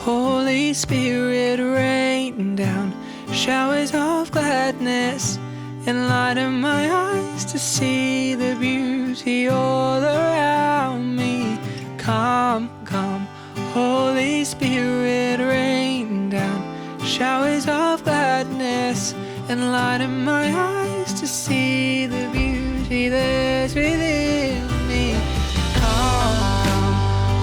Holy Spirit, rain down showers of gladness, enlighten my eyes to see the beauty all around me. Come, come, Holy Spirit, rain down showers of gladness, enlighten my eyes to see the beauty that's within me. Come, come,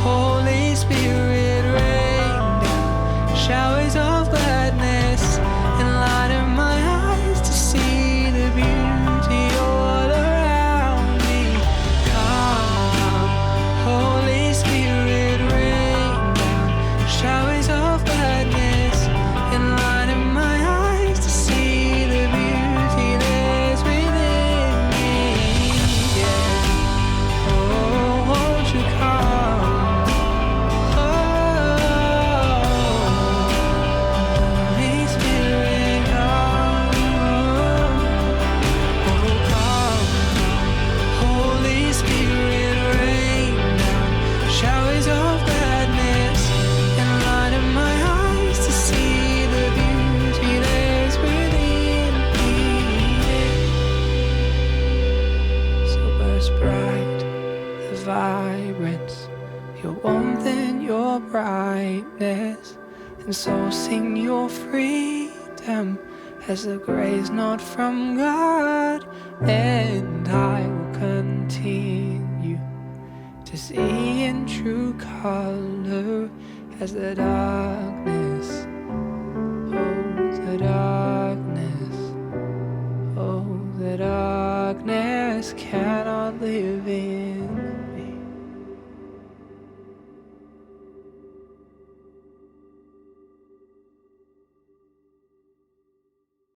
Holy Spirit, rain down showers of gladness, enlighten my eyes to see the beauty all around me. Come, come, Holy Spirit, rain down showers of gladness, enlighten my eyes to see the beauty that's within me. Yeah. Oh, won't you come? Holy Spirit, come. Oh, come. Holy Spirit, rain down showers of gladness, enlighten my eyes to see the beauty that's within me. So burst bright the vibrance, your warmth and your brightness, and so sing your freedom as the grace not from God. And I will continue to see in true color as the darkness, the darkness, the darkness cannot live in